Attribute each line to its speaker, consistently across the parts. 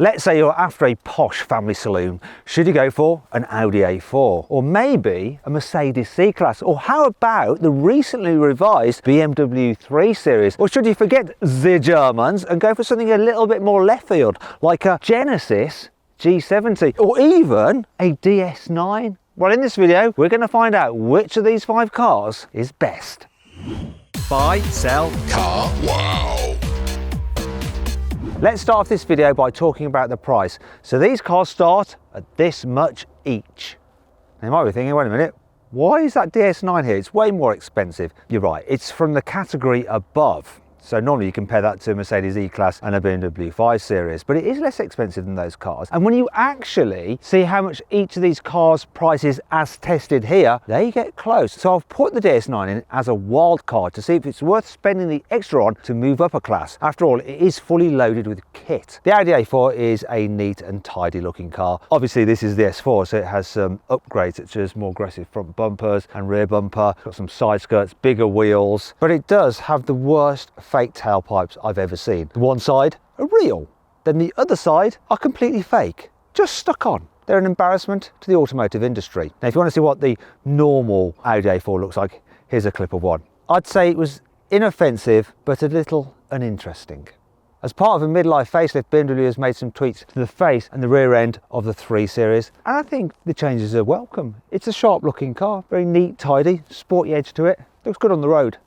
Speaker 1: Let's say you're after a posh family saloon. Should you go for an Audi A4? Or maybe a Mercedes C Class? Or how about the recently revised BMW 3 Series? Or should you forget the Germans and go for something a little bit more left field, like a Genesis G70? Or even a DS9? Well, in this video, we're going to find out which of these 5 cars is best. Buy, sell, carwow. Let's start off this video by talking about the price. So these cars start at this much each. Now you might be thinking, wait a minute, why is that DS9 here? It's way more expensive. You're right, it's from the category above. So normally you compare that to a Mercedes E-Class and a BMW 5 Series, but it is less expensive than those cars. And when you actually see how much each of these cars prices as tested here, they get close. So I've put the DS9 in as a wild card to see if it's worth spending the extra on to move up a class. After all, it is fully loaded with kit. The Audi A4 is a neat and tidy looking car. Obviously this is the S4, so it has some upgrades such as more aggressive front bumpers and rear bumper. It's got some side skirts, bigger wheels, but it does have the worst fake tailpipes I've ever seen. The one side are real, then the other side are completely fake, just stuck on. They're an embarrassment to the automotive industry. Now if you want to see what the normal Audi A4 looks like, here's a clip of one. I'd say it was inoffensive but a little uninteresting. As part of a midlife facelift, BMW has made some tweaks to the face and the rear end of the 3 Series, and I think the changes are welcome. It's a sharp looking car, very neat, tidy, sporty edge to it, looks good on the road.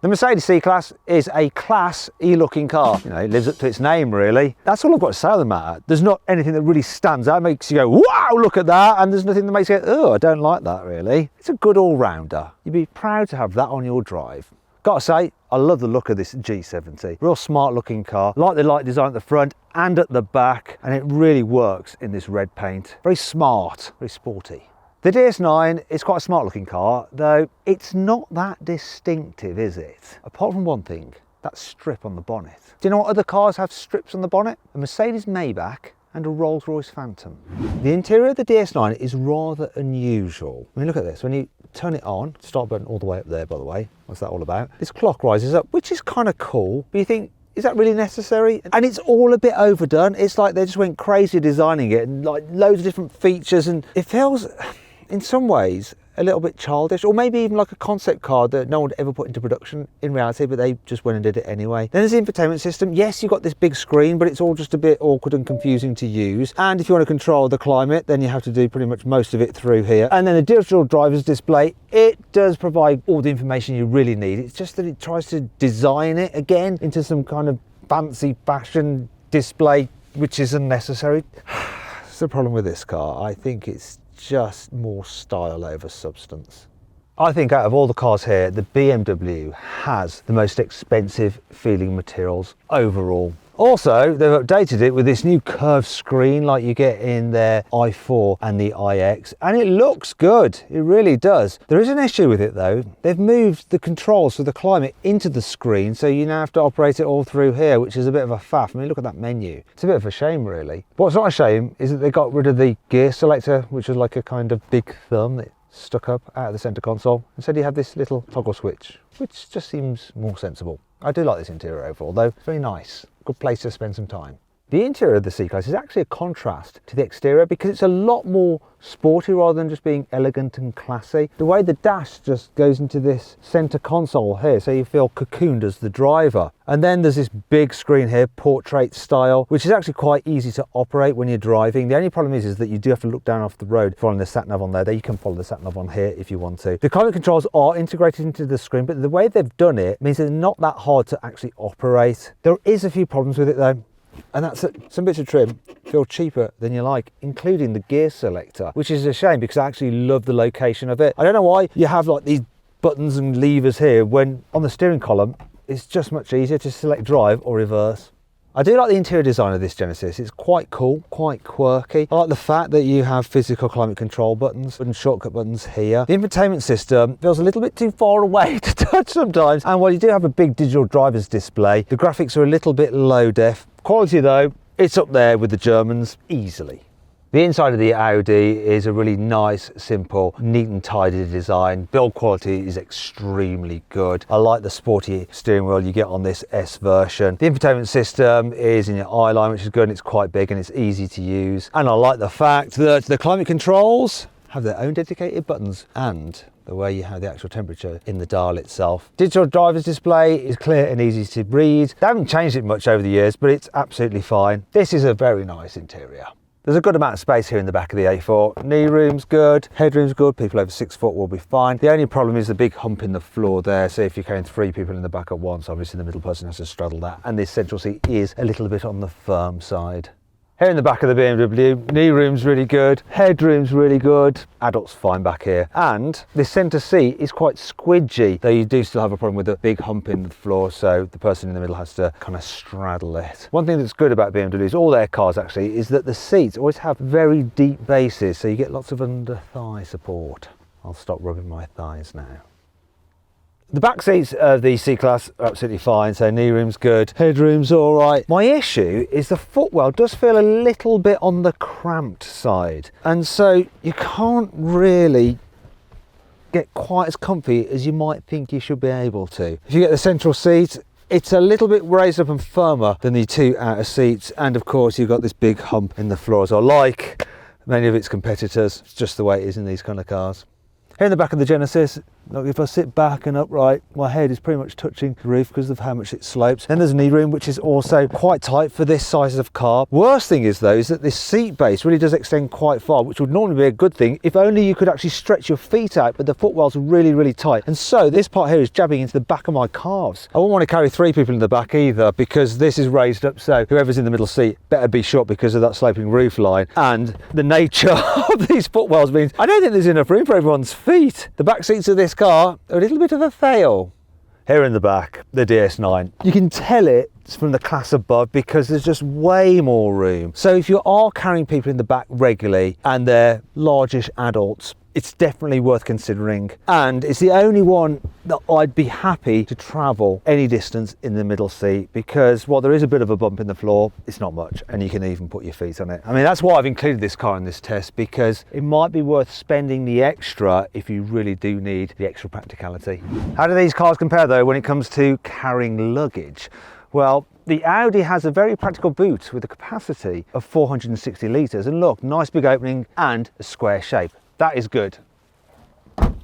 Speaker 1: The Mercedes C-Class is a Class E looking car. You know, it lives up to its name really. That's all I've got to say on the matter. There's not anything that really stands out, makes you go, wow, look at that. And there's nothing that makes you go, oh, I don't like that really. It's a good all-rounder. You'd be proud to have that on your drive. Gotta say, I love the look of this G70. Real smart looking car. Like the light design at the front and at the back. And it really works in this red paint. Very smart, very sporty. The DS9 is quite a smart looking car, though it's not that distinctive, is it? Apart from one thing, that strip on the bonnet. Do you know what other cars have strips on the bonnet? A Mercedes Maybach and a Rolls-Royce Phantom. The interior of the DS9 is rather unusual. I mean, look at this. When you turn it on, start button all the way up there, by the way. What's that all about? This clock rises up, which is kind of cool, but you think, is that really necessary? And it's all a bit overdone. It's like they just went crazy designing it and like loads of different features, and it feels, in some ways, a little bit childish, or maybe even like a concept car that no one would ever put into production in reality, but they just went and did it anyway. Then there's the infotainment system. Yes, you've got this big screen, but it's all just a bit awkward and confusing to use. And if you want to control the climate, then you have to do pretty much most of it through here. And then the digital driver's display, it does provide all the information you really need. It's just that it tries to design it again into some kind of fancy fashion display, which is unnecessary. That's the problem with this car. I think it's just more style over substance. I think out of all the cars here, the BMW has the most expensive feeling materials overall. Also, they've updated it with this new curved screen like you get in their i4 and the iX, and it looks good, it really does. There is an issue with it though. They've moved the controls for the climate into the screen, so you now have to operate it all through here, which is a bit of a faff. I mean, look at that menu. It's a bit of a shame really. What's not a shame is that they got rid of the gear selector, which was like a kind of big thumb that stuck up out of the center console. Instead you have this little toggle switch, which just seems more sensible. I do like this interior overall though, it's very nice. Good place to spend some time. The interior of the C-Class is actually a contrast to the exterior because it's a lot more sporty rather than just being elegant and classy. The way the dash just goes into this center console here, so you feel cocooned as the driver. And then there's this big screen here, portrait style, which is actually quite easy to operate when you're driving. The only problem is that you do have to look down off the road following the sat-nav on there. You can follow the sat-nav on here if you want to. The climate controls are integrated into the screen, but the way they've done it means they're not that hard to actually operate. There is a few problems with it though. And that's it. Some bits of trim feel cheaper than you like, including the gear selector, which is a shame because I actually love the location of it. I don't know why you have like these buttons and levers here when on the steering column it's just much easier to select drive or reverse. I do like the interior design of this Genesis. It's quite cool, quite quirky. I like the fact that you have physical climate control buttons and shortcut buttons here. The infotainment system feels a little bit too far away to touch sometimes. And while you do have a big digital driver's display, the graphics are a little bit low def. Quality though, it's up there with the Germans easily. The inside of the Audi is a really nice, simple, neat and tidy design. Build quality is extremely good. I like the sporty steering wheel you get on this S version. The infotainment system is in your eye line, which is good, and it's quite big and it's easy to use. And I like the fact that the climate controls have their own dedicated buttons, and the way you have the actual temperature in the dial itself. Digital driver's display is clear and easy to read. They haven't changed it much over the years, but it's absolutely fine. This is a very nice interior. There's a good amount of space here in the back of the A4. Knee room's good, headroom's good, people over 6 foot will be fine. The only problem is the big hump in the floor there, so if you're carrying 3 people in the back at once, obviously the middle person has to straddle that, and this central seat is a little bit on the firm side. Here in the back of the BMW, knee room's really good, headroom's really good, adult's fine back here, and this centre seat is quite squidgy, though you do still have a problem with the big hump in the floor, so the person in the middle has to kind of straddle it. One thing that's good about BMWs, all their cars actually, is that the seats always have very deep bases, so you get lots of under thigh support. I'll stop rubbing my thighs now. The back seats of the C Class are absolutely fine, so knee room's good, headroom's all right. My issue is the footwell does feel a little bit on the cramped side, and so you can't really get quite as comfy as you might think you should be able to. If you get the central seat, it's a little bit raised up and firmer than the 2 outer seats, and of course you've got this big hump in the floor as well, like many of its competitors. It's just the way it is in these kind of cars. Here in the back of the Genesis, look, if I sit back and upright, my head is pretty much touching the roof because of how much it slopes. Then there's a knee room, which is also quite tight for this size of car. Worst thing is though, is that this seat base really does extend quite far, which would normally be a good thing if only you could actually stretch your feet out, but the footwell's really, really tight. And so this part here is jabbing into the back of my calves. I wouldn't want to carry 3 people in the back either, because this is raised up, so whoever's in the middle seat better be short because of that sloping roof line. And the nature of these footwells means I don't think there's enough room for everyone's feet. The back seats of this car are a little bit of a fail. Here in the back, the DS9. You can tell it's from the class above because there's just way more room. So if you are carrying people in the back regularly and they're largish adults, it's definitely worth considering. And it's the only one that I'd be happy to travel any distance in the middle seat, because while there is a bit of a bump in the floor, it's not much, and you can even put your feet on it. I mean, that's why I've included this car in this test, because it might be worth spending the extra if you really do need the extra practicality. How do these cars compare though when it comes to carrying luggage? Well, the Audi has a very practical boot with a capacity of 460 litres, and look, nice big opening and a square shape. That is good. Though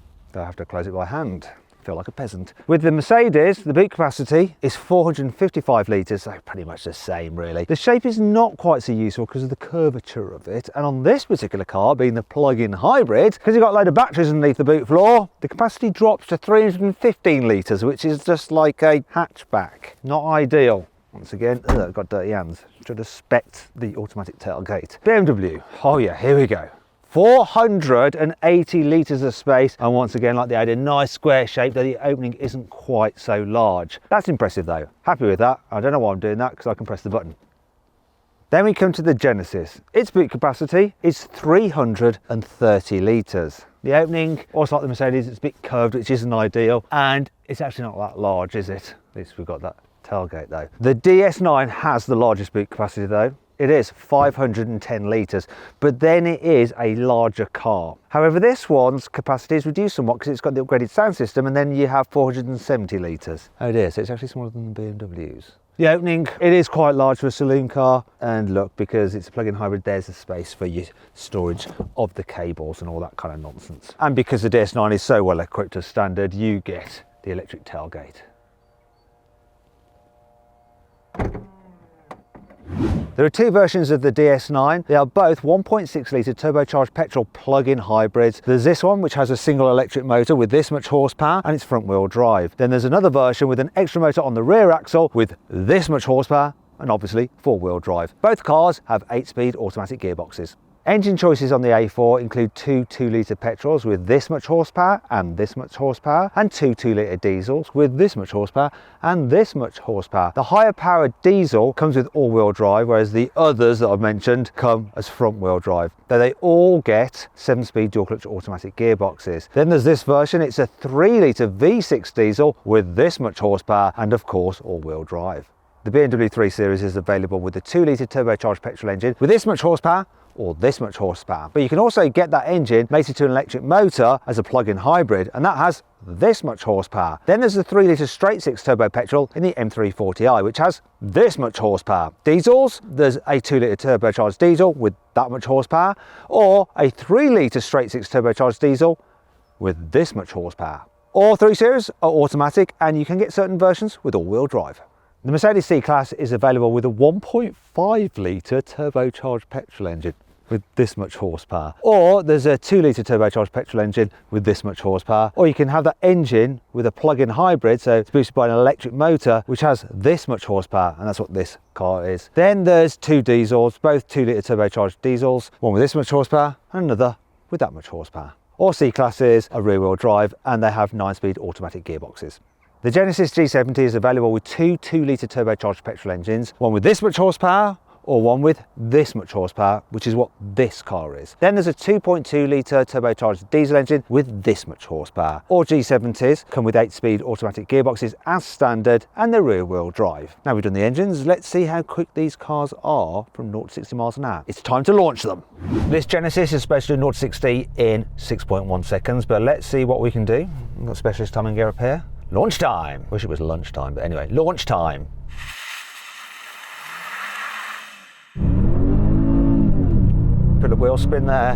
Speaker 1: I have to close it by hand. I feel like a peasant. With the Mercedes, the boot capacity is 455 litres, so pretty much the same really. The shape is not quite so useful because of the curvature of it, and on this particular car, being the plug-in hybrid, because you've got a load of batteries underneath the boot floor, the capacity drops to 315 litres, which is just like a hatchback. Not ideal. Once again, I've got dirty hands. Should have specced the automatic tailgate. BMW, oh yeah, here we go. 480 litres of space, and once again, like the Audi, a nice square shape, though the opening isn't quite so large. That's impressive though. Happy with that. I don't know why I'm doing that, because I can press the button. Then we come to the Genesis. Its boot capacity is 330 litres. The opening, also like the Mercedes, it's a bit curved, which isn't ideal, and it's actually not that large, is it? At least we've got that tailgate though. The DS9 has the largest boot capacity though. It is 510 litres, but then it is a larger car. However, this one's capacity is reduced somewhat because it's got the upgraded sound system, and then you have 470 litres. Oh dear, so it's actually smaller than the BMWs. The opening, it is quite large for a saloon car, and look, because it's a plug-in hybrid, there's a space for your storage of the cables and all that kind of nonsense. And because the DS9 is so well equipped as standard, you get the electric tailgate. There are 2 versions of the DS9. They are both 1.6 litre turbocharged petrol plug-in hybrids. There's this one which has a single electric motor with this much horsepower, and it's front wheel drive. Then there's another version with an extra motor on the rear axle with this much horsepower, and obviously 4-wheel drive. Both cars have 8-speed automatic gearboxes. Engine choices on the A4 include 2 2-litre petrols with this much horsepower and this much horsepower, and 2 2-litre diesels with this much horsepower and this much horsepower. The higher powered diesel comes with all-wheel drive, whereas the others that I've mentioned come as front-wheel drive. Though they all get 7-speed dual-clutch automatic gearboxes. Then there's this version, it's a 3-litre V6 diesel with this much horsepower and of course all-wheel drive. The BMW 3 Series is available with the 2-litre turbocharged petrol engine with this much horsepower, or this much horsepower. But you can also get that engine mated to an electric motor as a plug-in hybrid, and that has this much horsepower. Then there's the 3-litre straight-six turbo petrol in the M340i, which has this much horsepower. Diesels, there's a 2-litre turbocharged diesel with that much horsepower, or a 3-litre straight-six turbocharged diesel with this much horsepower. All 3 series are automatic, and you can get certain versions with all-wheel drive. The Mercedes C-Class is available with a 1.5-litre turbocharged petrol engine with this much horsepower, or there's a 2-litre turbocharged petrol engine with this much horsepower, or you can have that engine with a plug-in hybrid, so it's boosted by an electric motor which has this much horsepower, and that's what this car is. Then there's 2 diesels, both 2-litre turbocharged diesels, one with this much horsepower and another with that much horsepower. All C-Classes are rear-wheel drive, and they have 9-speed automatic gearboxes. The Genesis G70 is available with 2 2-litre turbocharged petrol engines, one with this much horsepower or one with this much horsepower, which is what this car is. Then there's a 2.2-litre turbocharged diesel engine with this much horsepower. All G70s come with 8-speed automatic gearboxes as standard, and they're rear-wheel drive. Now we've done the engines, let's see how quick these cars are from 0 to 60 miles an hour. It's time to launch them. This Genesis is supposed to do 0 to 60 in 6.1 seconds, but let's see what we can do. We've got specialist time and gear up here. Launch time. Wish it was lunchtime, but anyway, launch time. Put a wheel spin there.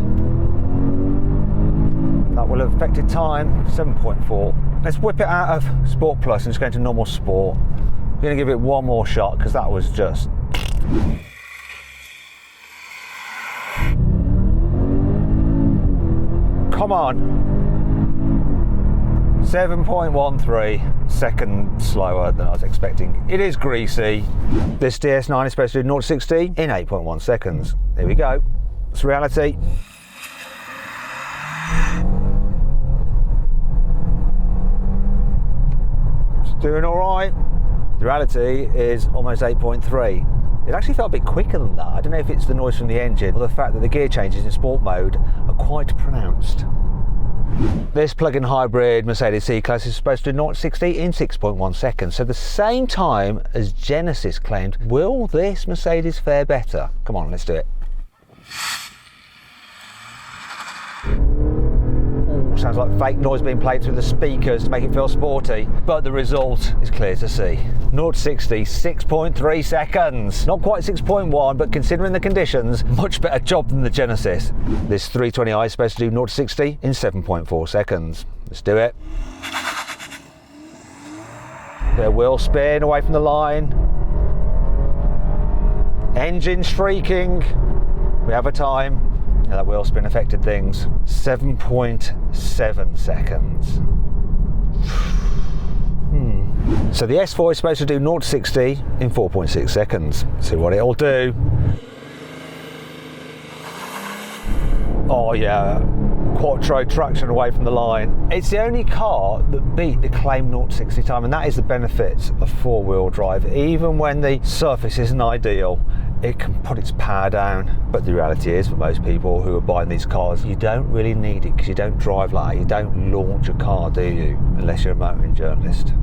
Speaker 1: That will have affected time, 7.4. Let's whip it out of Sport Plus and just go into normal sport. I'm going to give it one more shot because that was just... Come on. 7.13 seconds slower than I was expecting. It is greasy. This DS9 is supposed to do 0 to 60 in 8.1 seconds. There we go. It's reality. It's doing all right. The reality is almost 8.3. It actually felt a bit quicker than that. I don't know if it's the noise from the engine or the fact that the gear changes in sport mode are quite pronounced. This plug-in hybrid Mercedes C-Class is supposed to do 0 to 60 in 6.1 seconds, so the same time as Genesis claimed. Will this Mercedes fare better? Come on, let's do it. Ooh, sounds like fake noise being played through the speakers to make it feel sporty, but the result is clear to see. 0 to 60, 6.3 seconds. Not quite 6.1, but considering the conditions, much better job than the Genesis. This 320i is supposed to do 0 to 60 in 7.4 seconds. Let's do it. Bit of wheel spin away from the line. Engine streaking. We have a time. Now that wheel spin affected things. 7.7 seconds. So the S4 is supposed to do 0 to 60 in 4.6 seconds. See what it'll do. Oh yeah, quattro traction away from the line. It's the only car that beat the claimed 0 to 60 time, and that is the benefits of four-wheel drive. Even when the surface isn't ideal, it can put its power down. But the reality is, for most people who are buying these cars, you don't really need it because you don't drive like that. You don't launch a car, do you? Unless you're a motoring journalist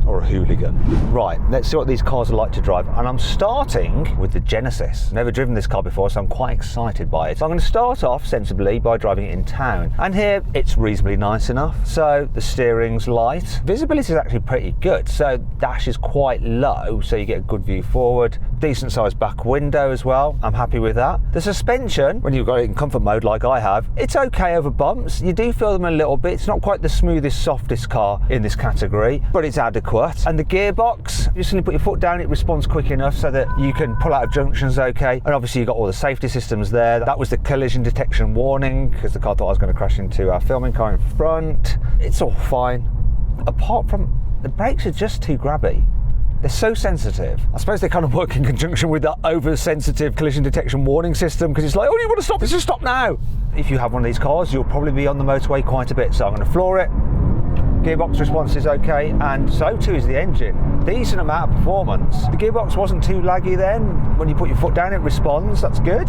Speaker 1: or a hooligan. Right, let's see what these cars are like to drive, and I'm starting with the Genesis. Never driven this car before, so I'm quite excited by it. So I'm going to start off sensibly by driving it in town, and here it's reasonably nice enough. So the steering's light, visibility is actually pretty good, so dash is quite low, so you get a good view forward. Decent sized back window as well, I'm happy with that. The suspension, when you've got it in comfort mode like I have, it's okay over bumps. You do feel them a little bit. It's not quite the smoothest, softest car in this category, but it's adequate. And the gearbox, you just need to put your foot down, it responds quick enough so that you can pull out of junctions okay. And obviously you've got all the safety systems there. That was the collision detection warning because the car thought I was going to crash into our filming car in front. It's all fine. Apart from the brakes are just too grabby. They're so sensitive. I suppose they kind of work in conjunction with that over-sensitive collision detection warning system, because it's like, oh, you want to stop? Let's just stop now. If you have one of these cars, you'll probably be on the motorway quite a bit. So I'm going to floor it. Gearbox response is okay, and so too is the engine. Decent amount of performance. The gearbox wasn't too laggy then. When you put your foot down, it responds. That's good.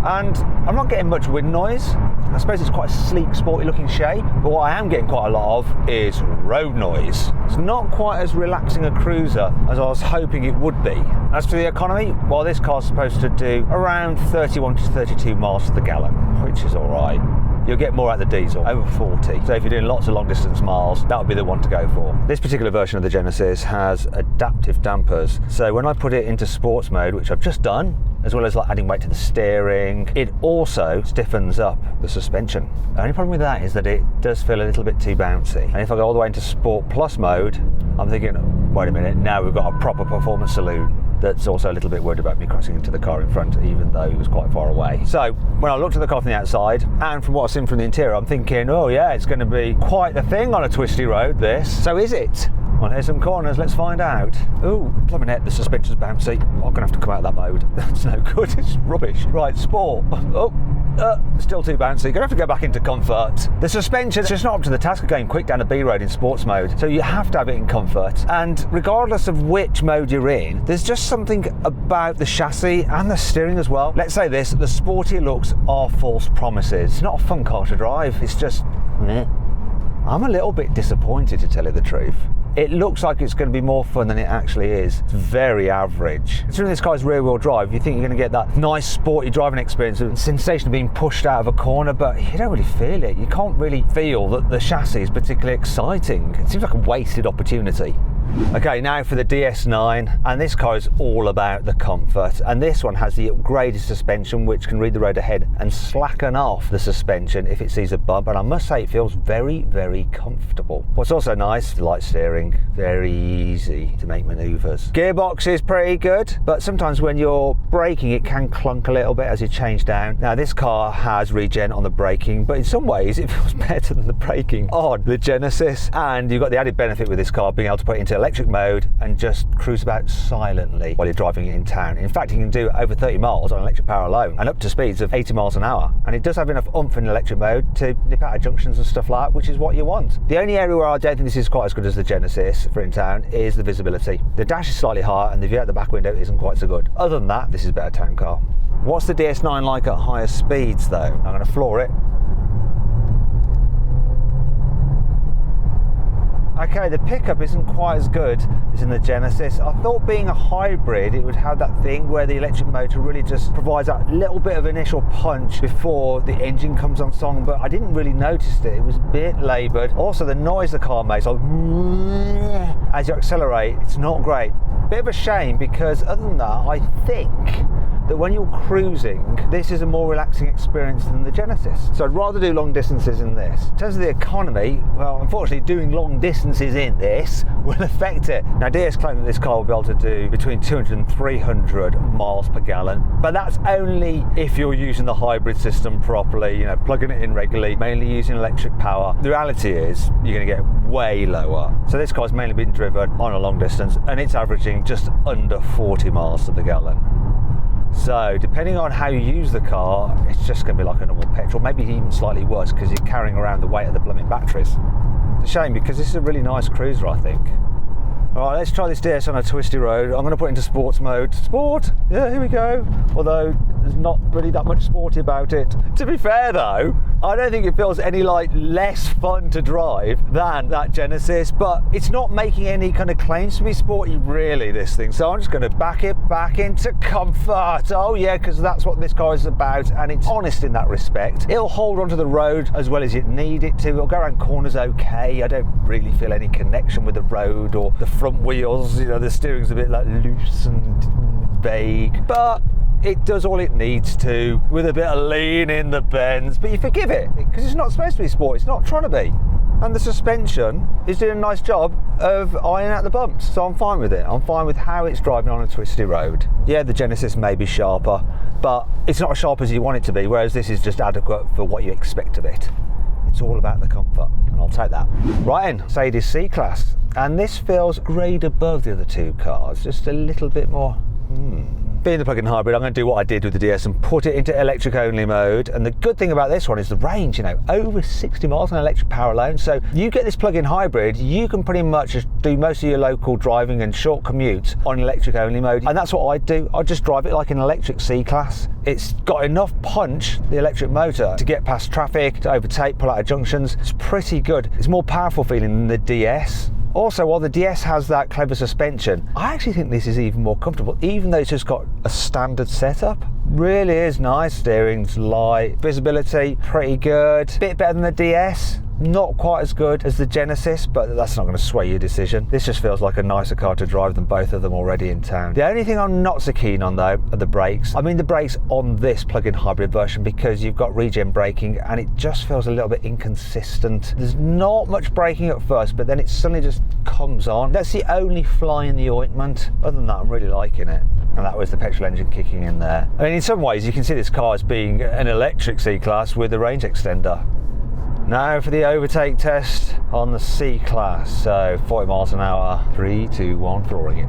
Speaker 1: and I'm not getting much wind noise. I suppose it's quite a sleek, sporty looking shape, but what I am getting quite a lot of is road noise. It's not quite as relaxing a cruiser as I was hoping it would be. As for the economy, well, this car's supposed to do around 31 to 32 miles to the gallon, which is all right. You'll get more out of the diesel, over 40. So if you're doing lots of long distance miles, that would be the one to go for. This particular version of the Genesis has adaptive dampers. So when I put it into sports mode, which I've just done, as well as like adding weight to the steering, it also stiffens up the suspension. The only problem with that is that it does feel a little bit too bouncy. And if I go all the way into Sport Plus mode, I'm thinking, wait a minute, now we've got a proper performance saloon that's also a little bit worried about me crashing into the car in front, even though it was quite far away. So when I looked at the car from the outside, and from what I've seen from the interior, I'm thinking, oh yeah, it's going to be quite the thing on a twisty road, this. So is it? Well, here's some corners, let's find out. Ooh, plumbing it, the suspension's bouncy. I'm going to have to come out of that mode. That's no good, it's rubbish. Right, sport. Oh. Still too bouncy. Gonna have to go back into comfort. The suspension's just not up to the task of going quick down a B road in sports mode, so you have to have it in comfort. And regardless of which mode you're in, there's just something about the chassis and the steering as well. Let's say this, the sporty looks are false promises. It's not a fun car to drive, it's just meh. I'm a little bit disappointed, to tell you the truth. It looks like it's going to be more fun than it actually is. It's very average. Considering this car's rear-wheel drive, you think you're going to get that nice sporty driving experience and sensation of being pushed out of a corner, but you don't really feel it. You can't really feel that the chassis is particularly exciting. It seems like a wasted opportunity. Okay, now for the DS9, and this car is all about the comfort, and this one has the upgraded suspension which can read the road ahead and slacken off the suspension if it sees a bump, and I must say it feels very, very comfortable. What's also nice, the light steering, very easy to make manoeuvres. Gearbox is pretty good, but sometimes when you're braking it can clunk a little bit as you change down. Now this car has regen on the braking, but in some ways it feels better than the braking on the Genesis, and you've got the added benefit with this car being able to put it into electric mode and just cruise about silently while you're driving it in town. In fact, you can do over 30 miles on electric power alone and up to speeds of 80 miles an hour. And it does have enough oomph in electric mode to nip out of junctions and stuff like that, which is what you want. The only area where I don't think this is quite as good as the Genesis for in town is the visibility. The dash is slightly higher and the view out the back window isn't quite so good. Other than that, this is a better town car. What's the DS9 like at higher speeds though? I'm going to floor it. Okay, the pickup isn't quite as good as in the Genesis. I thought being a hybrid, it would have that thing where the electric motor really just provides that little bit of initial punch before the engine comes on song, but I didn't really notice it. It was a bit laboured. Also, the noise the car makes, like, as you accelerate, it's not great. Bit of a shame, because other than that, I think that when you're cruising, this is a more relaxing experience than the Genesis. So I'd rather do long distances in this. In terms of the economy, well, unfortunately doing long distances in this will affect it. Now DS claim that this car will be able to do between 200 and 300 miles per gallon, but that's only if you're using the hybrid system properly, you know, plugging it in regularly, mainly using electric power. The reality is you're going to get way lower. So this car's mainly been driven on a long distance and it's averaging just under 40 miles to the gallon. So depending on how you use the car, it's just going to be like a normal petrol, maybe even slightly worse because you're carrying around the weight of the blooming batteries. It's a shame because this is a really nice cruiser, I think. All right, let's try this DS on a twisty road. I'm going to put it into sports mode. Sport, yeah, here we go. Although there's not really that much sporty about it. To be fair though, I don't think it feels any like less fun to drive than that Genesis, but it's not making any kind of claims to be sporty really, this thing. So I'm just going to back it back into comfort. Oh yeah, because that's what this car is about, and it's honest in that respect. It'll hold onto the road as well as you need it to. It'll go around corners okay. I don't really feel any connection with the road or the front wheels. You know, the steering's a bit like loose and vague, but it does all it needs to with a bit of lean in the bends, but you forgive it because it's not supposed to be sport, it's not trying to be. And the suspension is doing a nice job of ironing out the bumps, so I'm fine with it. I'm fine with how it's driving on a twisty road. Yeah, the Genesis may be sharper, but it's not as sharp as you want it to be, whereas this is just adequate for what you expect of it. It's all about the comfort, and I'll take that. Right in, Mercedes C Class, and this feels a grade above the other two cars, just a little bit more Being the plug-in hybrid, I'm going to do what I did with the DS and put it into electric only mode. And the good thing about this one is the range, you know, over 60 miles on electric power alone. So you get this plug-in hybrid, you can pretty much do most of your local driving and short commutes on electric only mode. And that's what I do. I just drive it like an electric C class. It's got enough punch, the electric motor, to get past traffic, to overtake, pull out of junctions. It's pretty good. It's more powerful feeling than the DS. Also, while the DS has that clever suspension, I actually think this is even more comfortable, even though it's just got a standard setup. Really is nice. Steering's light, visibility pretty good. Bit better than the DS. Not quite as good as the Genesis, but that's not going to sway your decision. This just feels like a nicer car to drive than both of them already in town. The only thing I'm not so keen on though are the brakes. I mean the brakes on this plug-in hybrid version, because you've got regen braking and it just feels a little bit inconsistent. There's not much braking at first, but then it suddenly just comes on. That's the only fly in the ointment. Other than that, I'm really liking it. And that was the petrol engine kicking in there. I mean, in some ways you can see this car as being an electric C-Class with a range extender. Now for the overtake test on the C class. So 40 miles an hour, 3, 2, 1, flooring it.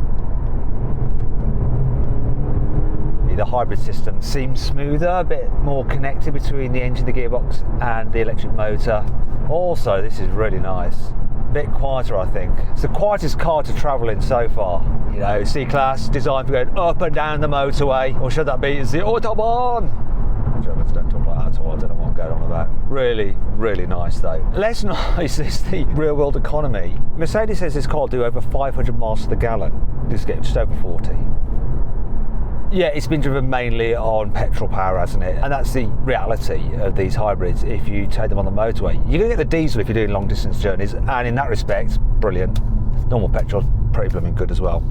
Speaker 1: The hybrid system seems smoother, a bit more connected between the engine, the gearbox and the electric motor. Also, this is really nice. A bit quieter, I think. It's the quietest car to travel in so far. You know, C class designed for going up and down the motorway, or should that be the Autobahn? Germans don't talk like that at all. I don't know what I'm going on about. Really, really nice though. Less nice is the real world economy. Mercedes says this car will do over 500 miles to the gallon. This is getting just over 40. Yeah, it's been driven mainly on petrol power, hasn't it? And that's the reality of these hybrids. If you take them on the motorway, you're going to get the diesel if you're doing long distance journeys, and in that respect, brilliant. Normal petrol's pretty blooming good as well.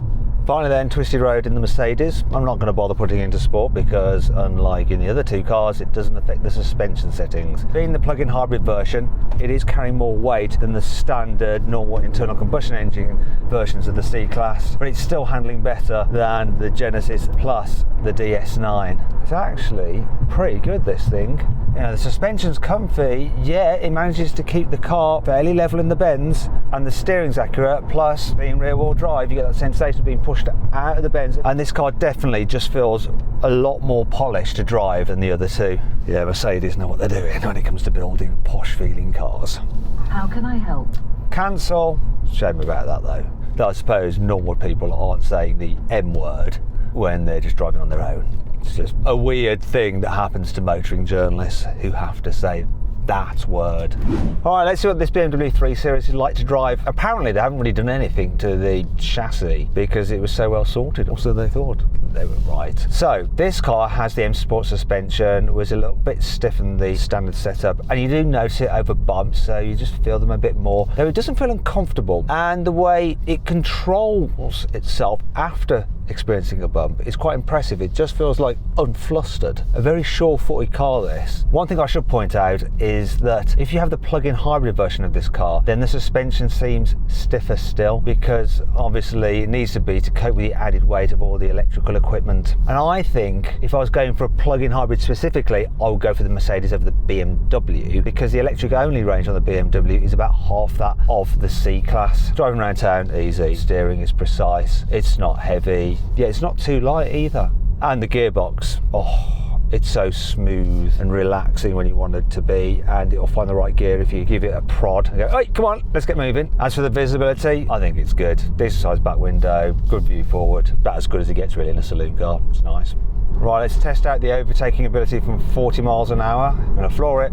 Speaker 1: Finally then, twisty road in the Mercedes. I'm not going to bother putting it into sport because unlike in the other two cars, it doesn't affect the suspension settings. Being the plug-in hybrid version, it is carrying more weight than the standard normal internal combustion engine versions of the C-Class, but it's still handling better than the Genesis plus the DS9. It's actually pretty good, this thing. You know, the suspension's comfy, yeah, it manages to keep the car fairly level in the bends, and the steering's accurate, plus being rear-wheel drive, you get that sensation of being pushed out of the bends, and this car definitely just feels a lot more polished to drive than the other two. Yeah, Mercedes know what they're doing when it comes to building posh-feeling cars.
Speaker 2: How can I help?
Speaker 1: Cancel. Shame about that though. I suppose normal people aren't saying the M word when they're just driving on their own. It's just a weird thing that happens to motoring journalists who have to say that word. All right, let's see what this BMW 3 Series is like to drive. Apparently they haven't really done anything to the chassis because it was so well sorted, or so they thought. They were right. So this car has the M Sport suspension, was a little bit stiff in the standard setup, and you do notice it over bumps, so you just feel them a bit more. Though it doesn't feel uncomfortable, and the way it controls itself after experiencing a bump is quite impressive. It just feels like unflustered. A very sure-footed car, this. One thing I should point out is that if you have the plug-in hybrid version of this car, then the suspension seems stiffer still, because obviously it needs to be to cope with the added weight of all the electrical equipment. And I think if I was going for a plug-in hybrid specifically, I would go for the Mercedes over the BMW, because the electric only range on the BMW is about half that of the C-Class. Driving around town, easy. Steering is precise. It's not heavy. Yeah, it's not too light either. And the gearbox, oh, it's so smooth and relaxing when you want it to be, and it'll find the right gear if you give it a prod and go, hey, come on, let's get moving. As for the visibility, I think it's good. Decent sized back window, good view forward, about as good as it gets really in a saloon car. It's nice. Right, let's test out the overtaking ability from 40 miles an hour. I'm going to floor it.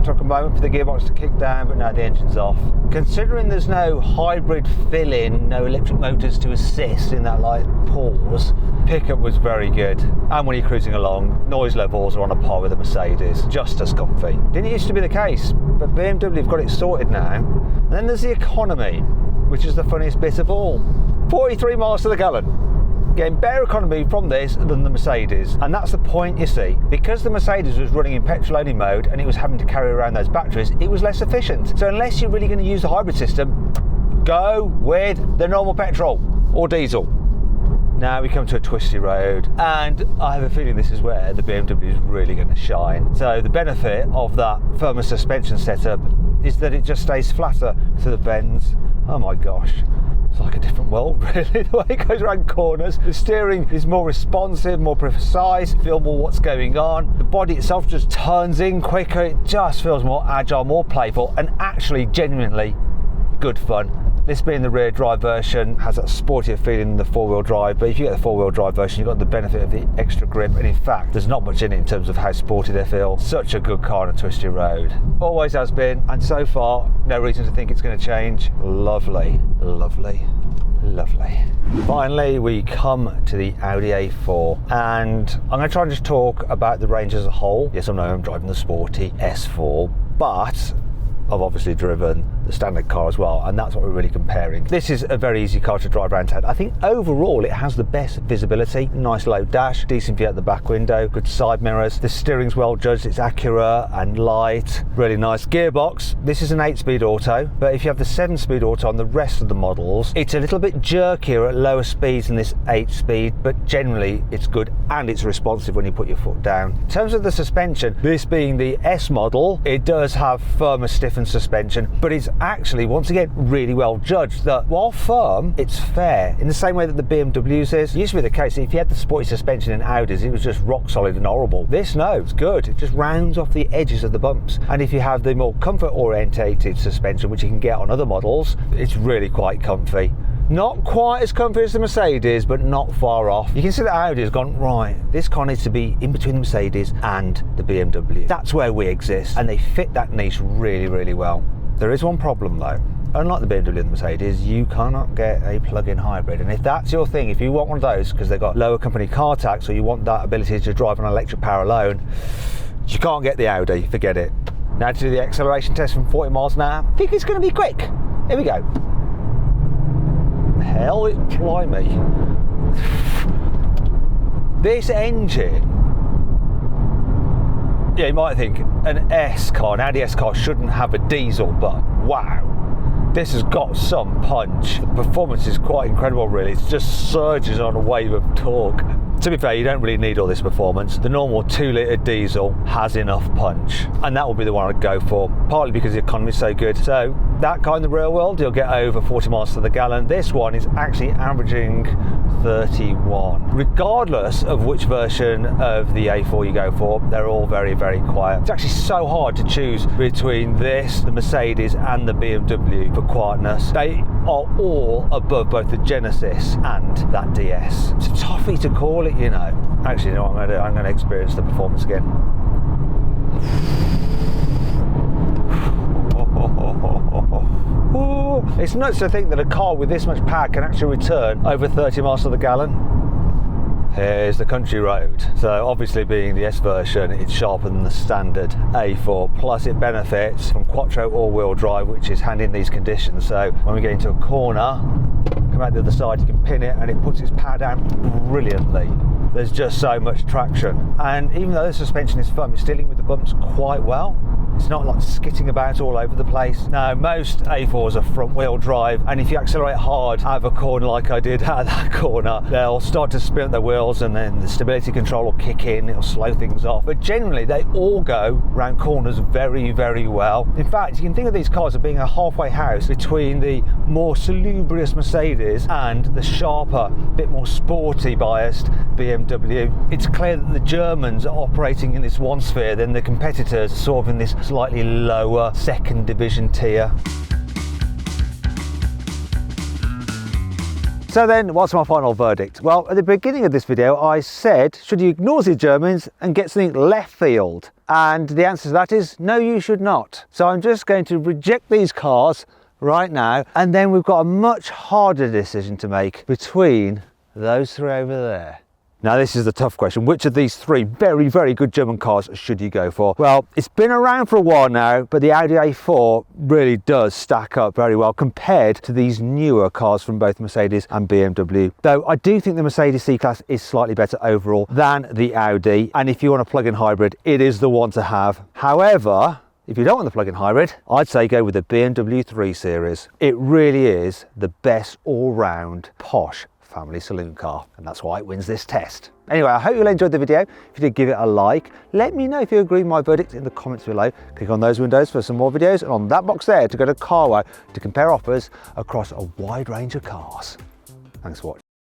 Speaker 1: Took a moment for the gearbox to kick down, but now the engine's off. Considering there's no hybrid fill-in, no electric motors to assist in that light pause, pickup was very good. And when you're cruising along, noise levels are on a par with the Mercedes, just as comfy. Didn't used to be the case, but BMW have got it sorted now. And then there's the economy, which is the funniest bit of all. 43 miles to the gallon. Getting better economy from this than the Mercedes, and that's the point, you see. Because the Mercedes was running in petrol only mode and it was having to carry around those batteries, it was less efficient. So unless you're really going to use the hybrid system, go with the normal petrol or diesel. Now we come to a twisty road, and I have a feeling this is where the BMW is really going to shine. So the benefit of that firmer suspension setup is that it just stays flatter through the bends. Oh my gosh. It's like a different world, really, the way it goes around corners. The steering is more responsive, more precise, feel more what's going on. The body itself just turns in quicker. It just feels more agile, more playful, and actually genuinely good fun. This being the rear drive version has that sportier feeling than the four-wheel drive, but if you get the four-wheel drive version, you've got the benefit of the extra grip, and in fact there's not much in it in terms of how sporty they feel. Such a good car on a twisty road. Always has been, and so far no reason to think it's going to change. Lovely, lovely, lovely. Finally we come to the Audi A4, and I'm going to try and just talk about the range as a whole. Yes, I know I'm driving the sporty S4, but I've obviously driven the standard car as well, and that's what we're really comparing. This is a very easy car to drive around town. I think overall it has the best visibility, nice low dash, decent view at the back window, good side mirrors, the steering's well judged, it's accurate and light, really nice. Gearbox, this is an 8-speed auto, but if you have the 7-speed auto on the rest of the models, it's a little bit jerkier at lower speeds than this 8-speed, but generally it's good and it's responsive when you put your foot down. In terms of the suspension, this being the S model, it does have firmer, stiffened suspension, but it's actually, once again, really well judged. That while firm, it's fair, in the same way that the BMWs is. It used to be the case that if you had the sporty suspension in Audis, it was just rock solid and horrible. This, no, it's good. It just rounds off the edges of the bumps. And if you have the more comfort orientated suspension, which you can get on other models, it's really quite comfy. Not quite as comfy as the Mercedes, but not far off. You can see that Audi has gone, right, this car needs to be in between the Mercedes and the BMW. That's where we exist, and they fit that niche really, really well. There is one problem though. Unlike the BMW and the Mercedes, you cannot get a plug-in hybrid, and if that's your thing, if you want one of those because they've got lower company car tax, or you want that ability to drive on electric power alone, you can't get the Audi, forget it. Now to do the acceleration test from 40 miles an hour. I think it's going to be quick. Here we go. Hell, it blimey. This engine, yeah, you might think an S car, an Audi S car shouldn't have a diesel, but wow, this has got some punch. The performance is quite incredible, really. It just surges on a wave of torque. To be fair, you don't really need all this performance. The normal 2-litre diesel has enough punch, and that will be the one I'd go for, partly because the economy is so good. So that car in the real world, you'll get over 40 miles to the gallon. This one is actually averaging 31. Regardless of which version of the A4 you go for, they're all very, very quiet. It's actually so hard to choose between this, the Mercedes and the BMW for quietness. They are all above both the Genesis and that DS. It's a toughie to call it, you know. Actually, you know what I'm going to do? I'm going to experience the performance again. It's nuts to think that a car with this much power can actually return over 30 miles to the gallon. Here's the country road. So obviously, being the S version, it's sharper than the standard A4, plus it benefits from Quattro all-wheel drive, which is handy in these conditions. So when we get into a corner, come out the other side, you can pin it and it puts its power down brilliantly. There's just so much traction, and even though the suspension is firm, it's dealing with the bumps quite well. It's not like skitting about all over the place. Now, most A4s are front wheel drive, and if you accelerate hard out of a corner like I did out of that corner, they'll start to spin their wheels, and then the stability control will kick in, it'll slow things off. But generally, they all go round corners very, very well. In fact, you can think of these cars as being a halfway house between the more salubrious Mercedes and the sharper, bit more sporty biased BMW. It's clear that the Germans are operating in this one sphere, then the competitors are sort of in this slightly lower second division tier. So then, what's my final verdict? Well, at the beginning of this video, I said, should you ignore the Germans and get something left field? And the answer to that is, no, you should not. So I'm just going to reject these cars right now, and then we've got a much harder decision to make between those three over there. Now this is the tough question. Which of these three very, very good German cars should you go for? Well, it's been around for a while now, but the Audi A4 really does stack up very well compared to these newer cars from both Mercedes and BMW. Though I do think the Mercedes C-Class is slightly better overall than the Audi, and if you want a plug-in hybrid, it is the one to have. However, if you don't want the plug-in hybrid, I'd say go with the BMW 3 Series. It really is the best all-round posh family saloon car, and that's why it wins this test. Anyway, I hope you all enjoyed the video. If you did, give it a like. Let me know if you agree with my verdict in the comments below. Click on those windows for some more videos, and on that box there to go to carwow to compare offers across a wide range of cars. Thanks for watching.